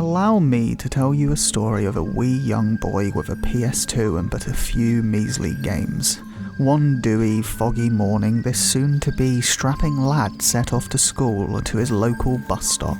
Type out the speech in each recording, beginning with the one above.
Allow me to tell you a story of a wee young boy with a PS2 and but a few measly games. One dewy, foggy morning, this soon-to-be strapping lad set off to school or to his local bus stop.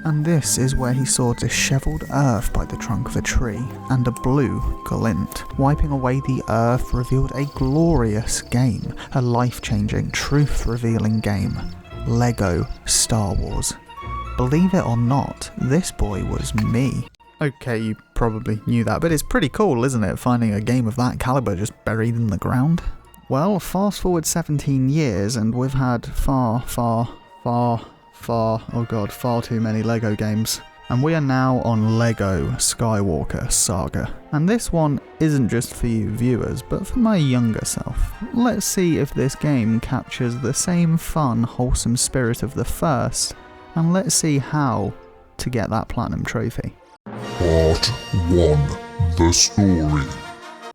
And this is where he saw dishevelled earth by the trunk of a tree, and a blue glint. Wiping away the earth revealed a glorious game, a life-changing, truth-revealing game. Lego Star Wars. Believe it or not, this boy was me. Okay, you probably knew that, but it's pretty cool, isn't it, finding a game of that caliber just buried in the ground? Well, fast forward 17 years and we've had far too many Lego games. And we are now on Lego Skywalker Saga. And this one isn't just for you viewers, but for my younger self. Let's see if this game captures the same fun, wholesome spirit of the first, and let's see how to get that platinum trophy. Part 1. The story.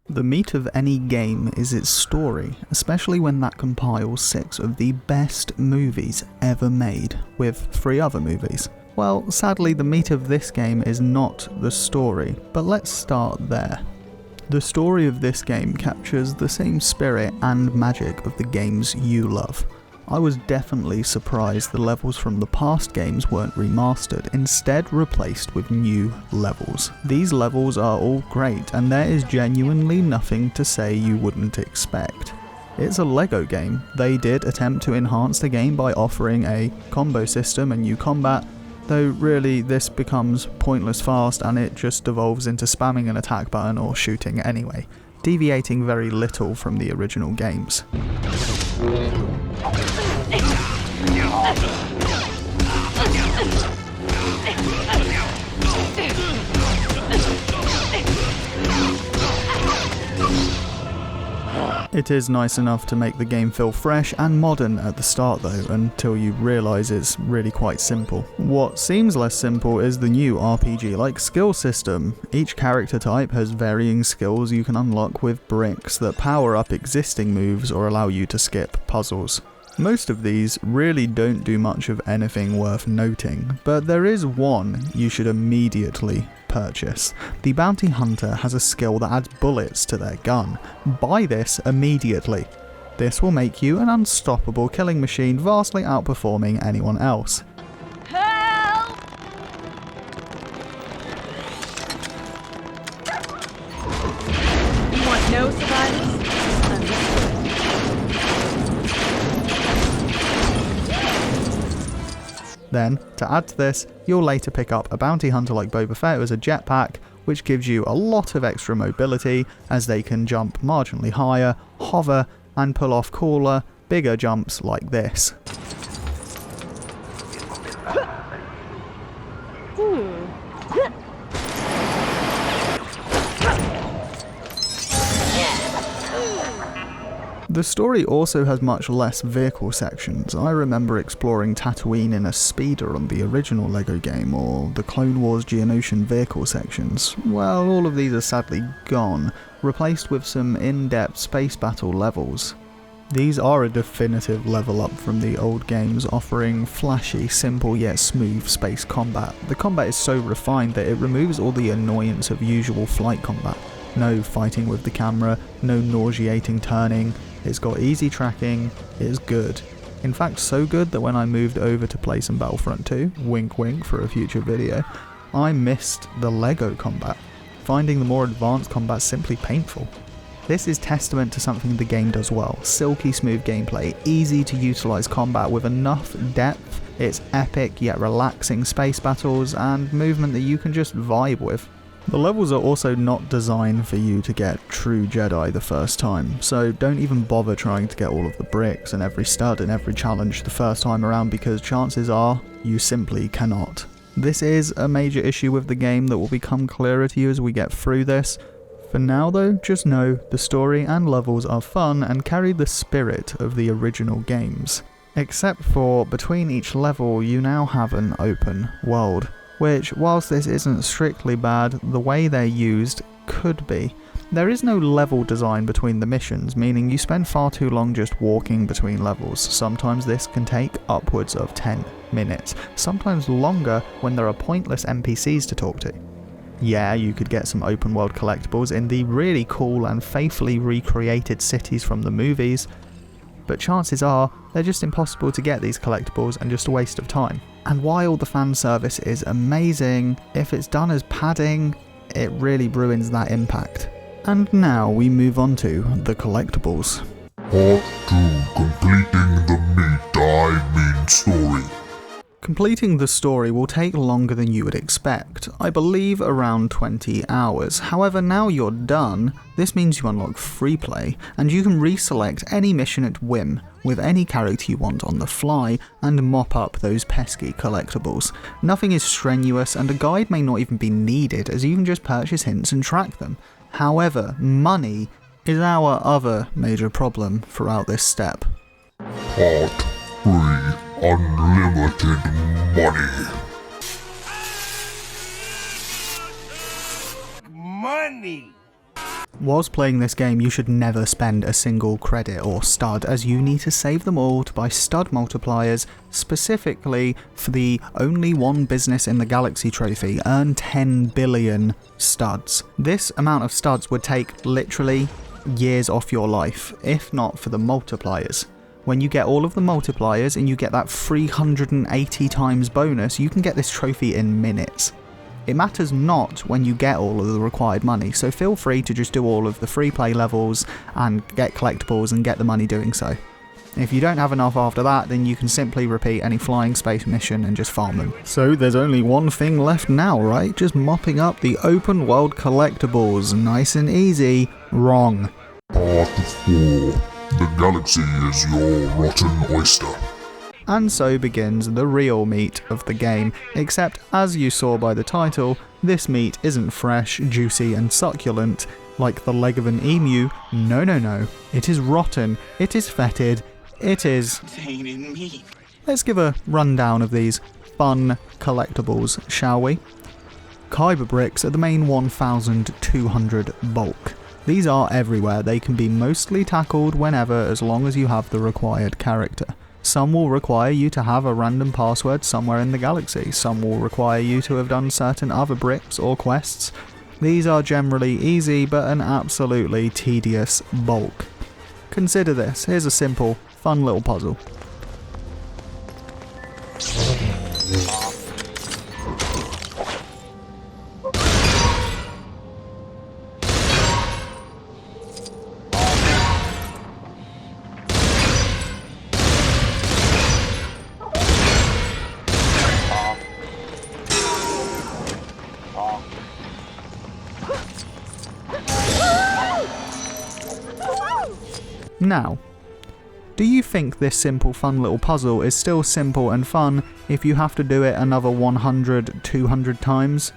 The meat of any game is its story, especially when that compiles 6 of the best movies ever made, with 3 other movies. Well, sadly the meat of this game is not the story, but let's start there. The story of this game captures the same spirit and magic of the games you love. I was definitely surprised the levels from the past games weren't remastered, instead replaced with new levels. These levels are all great, and there is genuinely nothing to say you wouldn't expect. It's a Lego game. They did attempt to enhance the game by offering a combo system and new combat, though really this becomes pointless fast and it just devolves into spamming an attack button or shooting anyway, deviating very little from the original games. It is nice enough to make the game feel fresh and modern at the start though, until you realise it's really quite simple. What seems less simple is the new RPG-like skill system. Each character type has varying skills you can unlock with bricks that power up existing moves or allow you to skip puzzles. Most of these really don't do much of anything worth noting, but there is one you should immediately purchase. The bounty hunter has a skill that adds bullets to their gun. Buy this immediately. This will make you an unstoppable killing machine, vastly outperforming anyone else. Help! You want no survivors? Then, to add to this, you'll later pick up a bounty hunter like Boba Fett as a jetpack, which gives you a lot of extra mobility as they can jump marginally higher, hover, and pull off cooler, bigger jumps like this. The story also has much less vehicle sections. I remember exploring Tatooine in a speeder on the original Lego game, or the Clone Wars Geonosian vehicle sections. Well, all of these are sadly gone, replaced with some in-depth space battle levels. These are a definitive level up from the old games, offering flashy, simple yet smooth space combat. The combat is so refined that it removes all the annoyance of usual flight combat. No fighting with the camera, no nauseating turning. It's got easy tracking, it is good. In fact, so good that when I moved over to play some Battlefront 2, wink wink for a future video, I missed the Lego combat, finding the more advanced combat simply painful. This is testament to something the game does well: silky smooth gameplay, easy to utilise combat with enough depth, it's epic yet relaxing space battles, and movement that you can just vibe with. The levels are also not designed for you to get true Jedi the first time, so don't even bother trying to get all of the bricks and every stud and every challenge the first time around, because chances are you simply cannot. This is a major issue with the game that will become clearer to you as we get through this. For now though, just know the story and levels are fun and carry the spirit of the original games. Except for between each level you now have an open world, which, whilst this isn't strictly bad, the way they're used could be. There is no level design between the missions, meaning you spend far too long just walking between levels. Sometimes this can take upwards of 10 minutes, sometimes longer when there are pointless NPCs to talk to. Yeah, you could get some open world collectibles in the really cool and faithfully recreated cities from the movies, but chances are they're just impossible to get these collectibles and just a waste of time. And while the fan service is amazing, if it's done as padding, it really ruins that impact. And now we move on to the collectibles. Part 2. Completing the mean story. Completing the story will take longer than you would expect, I believe around 20 hours. However, now you're done, this means you unlock free play, and you can reselect any mission at whim, with any character you want on the fly, and mop up those pesky collectibles. Nothing is strenuous, and a guide may not even be needed, as you can just purchase hints and track them. However, money is our other major problem throughout this step. Part 3. Unlimited money. Money! Whilst playing this game, you should never spend a single credit or stud, as you need to save them all to buy stud multipliers, specifically for the only one business in the galaxy trophy, earn 10 billion studs. This amount of studs would take literally years off your life, if not for the multipliers. When you get all of the multipliers and you get that 380 times bonus, you can get this trophy in minutes. It matters not when you get all of the required money, so feel free to just do all of the free play levels and get collectibles and get the money doing so. If you don't have enough after that, then you can simply repeat any flying space mission and just farm them. So there's only one thing left now, right? Just mopping up the open world collectibles. Nice and easy. Wrong. Part 4. The galaxy is your rotten oyster. And so begins the real meat of the game, except as you saw by the title, this meat isn't fresh, juicy and succulent like the leg of an emu. No, no, no. It is rotten, it is fetid, it is... Let's give a rundown of these fun collectibles, shall we? Kyber bricks are the main 1,200 bulk. These are everywhere, they can be mostly tackled whenever as long as you have the required character. Some will require you to have a random password somewhere in the galaxy, some will require you to have done certain other bricks or quests. These are generally easy but an absolutely tedious bulk. Consider this, here's a simple, fun little puzzle. Now, do you think this simple fun little puzzle is still simple and fun if you have to do it another 100, 200 times?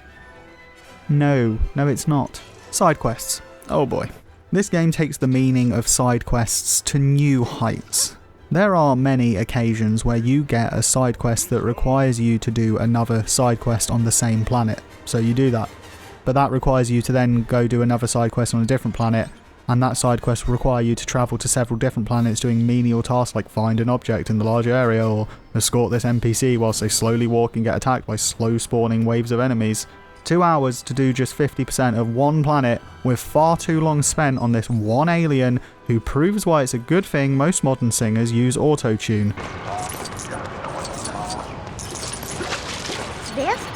No, it's not. Side quests. Oh boy. This game takes the meaning of side quests to new heights. There are many occasions where you get a side quest that requires you to do another side quest on the same planet, so you do that. But that requires you to then go do another side quest on a different planet, and that side quest will require you to travel to several different planets doing menial tasks like find an object in the large area or escort this NPC whilst they slowly walk and get attacked by slow spawning waves of enemies. 2 hours to do just 50% of one planet with far too long spent on this one alien who proves why it's a good thing most modern singers use auto-tune. This?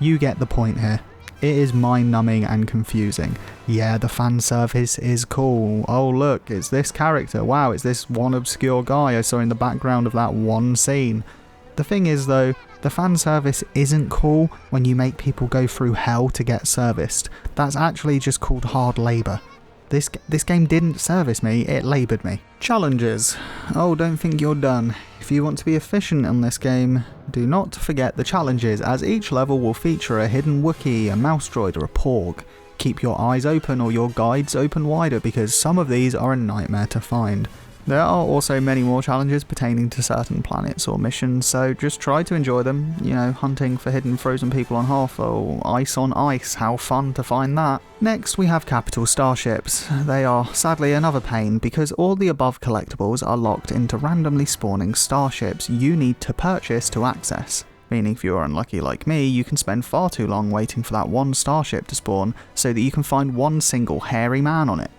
You get the point here. It is mind-numbing and confusing. Yeah, the fan service is cool. Oh look, it's this character. Wow, it's this one obscure guy I saw in the background of that one scene. The thing is though, the fan service isn't cool when you make people go through hell to get serviced. That's actually just called hard labour. This game didn't service me, it laboured me. Challenges. Oh, don't think you're done. If you want to be efficient in this game, do not forget the challenges, as each level will feature a hidden Wookiee, a mouse droid or a Porg. Keep your eyes open or your guides open wider, because some of these are a nightmare to find. There are also many more challenges pertaining to certain planets or missions, so just try to enjoy them. You know, hunting for hidden frozen people on Hoth, or ice on ice, how fun to find that. Next we have capital starships. They are sadly another pain because all the above collectibles are locked into randomly spawning starships you need to purchase to access. Meaning if you're unlucky like me, you can spend far too long waiting for that one starship to spawn so that you can find one single hairy man on it.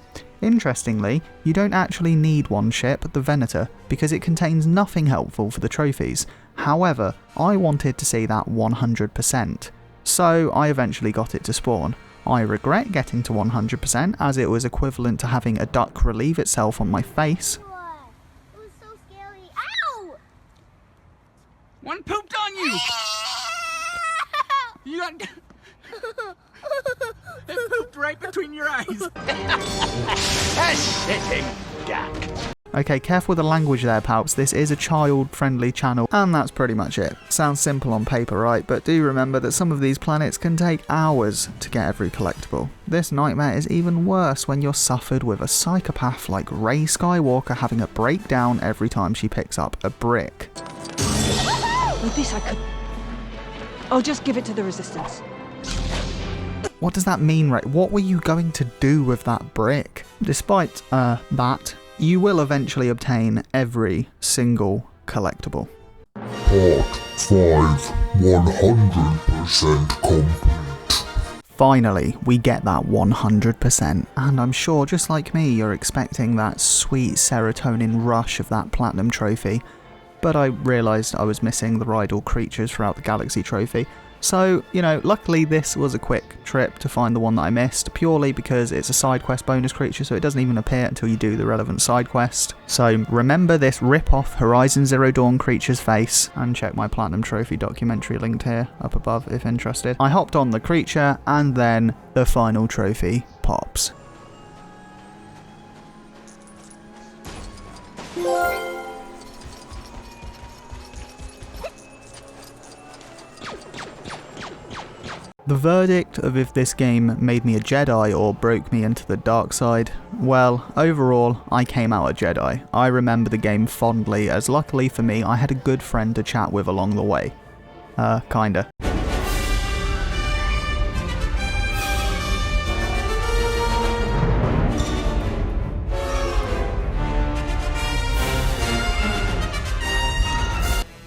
Interestingly, you don't actually need one ship, the Venator, because it contains nothing helpful for the trophies. However, I wanted to see that 100%, so I eventually got it to spawn. I regret getting to 100% as it was equivalent to having a duck relieve itself on my face. It was so scary. Ow! One pooped on you! You got... It pooped right between your eyes. A sitting duck. Okay, careful with the language there, Palps. This is a child-friendly channel, and that's pretty much it. Sounds simple on paper, right? But do remember that some of these planets can take hours to get every collectible. This nightmare is even worse when you're suffered with a psychopath like Rey Skywalker having a breakdown every time she picks up a brick. With this I could... I'll just give it to the Resistance. What does that mean, Rey? What were you going to do with that brick? Despite that, you will eventually obtain every single collectible. Part 5, 100% complete. Finally, we get that 100%, and I'm sure, just like me, you're expecting that sweet serotonin rush of that platinum trophy, but I realised I was missing the Ride All Creatures throughout the Galaxy trophy. So, you know, luckily this was a quick trip to find the one that I missed, purely because it's a side quest bonus creature, so it doesn't even appear until you do the relevant side quest. So remember this rip-off Horizon Zero Dawn creature's face, and check my Platinum Trophy documentary linked here, up above if interested. I hopped on the creature, and then the final trophy pops. The verdict of if this game made me a Jedi or broke me into the dark side, well, overall, I came out a Jedi. I remember the game fondly, as luckily for me, I had a good friend to chat with along the way. Kinda.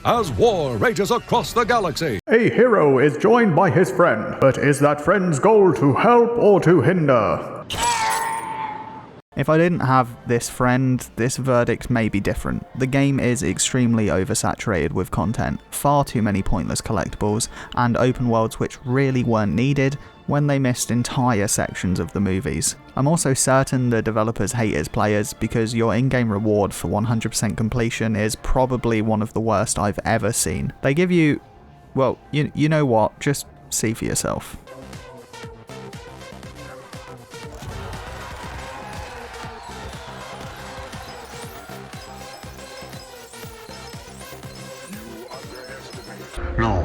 As war rages across the galaxy, A hero is joined by his friend, but is that friend's goal to help or to hinder? If I didn't have this friend, this verdict may be different. The game is extremely oversaturated with content, far too many pointless collectibles, and open worlds which really weren't needed when they missed entire sections of the movies. I'm also certain the developers hate its players because your in-game reward for 100% completion is probably one of the worst I've ever seen. They give you, well, you know what, just see for yourself. No.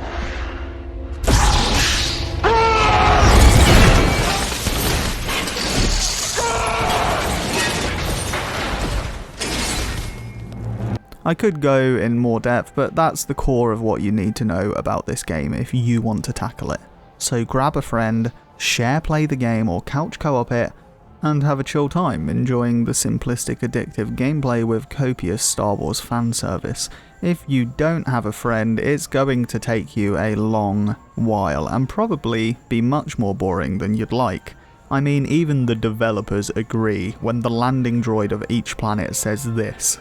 I could go in more depth, but that's the core of what you need to know about this game if you want to tackle it. So grab a friend, share play the game or couch co-op it, and have a chill time enjoying the simplistic addictive gameplay with copious Star Wars fan service. If you don't have a friend, it's going to take you a long while and probably be much more boring than you'd like. I mean, even the developers agree when the landing droid of each planet says this.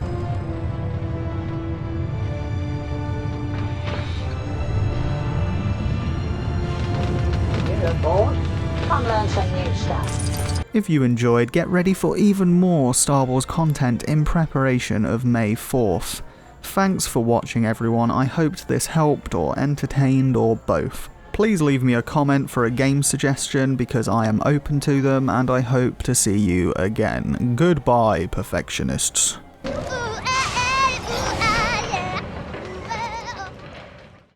Come learn some new stuff. If you enjoyed, get ready for even more Star Wars content in preparation of May 4th. Thanks for watching everyone, I hoped this helped or entertained or both. Please leave me a comment for a game suggestion because I am open to them and I hope to see you again. Goodbye, perfectionists.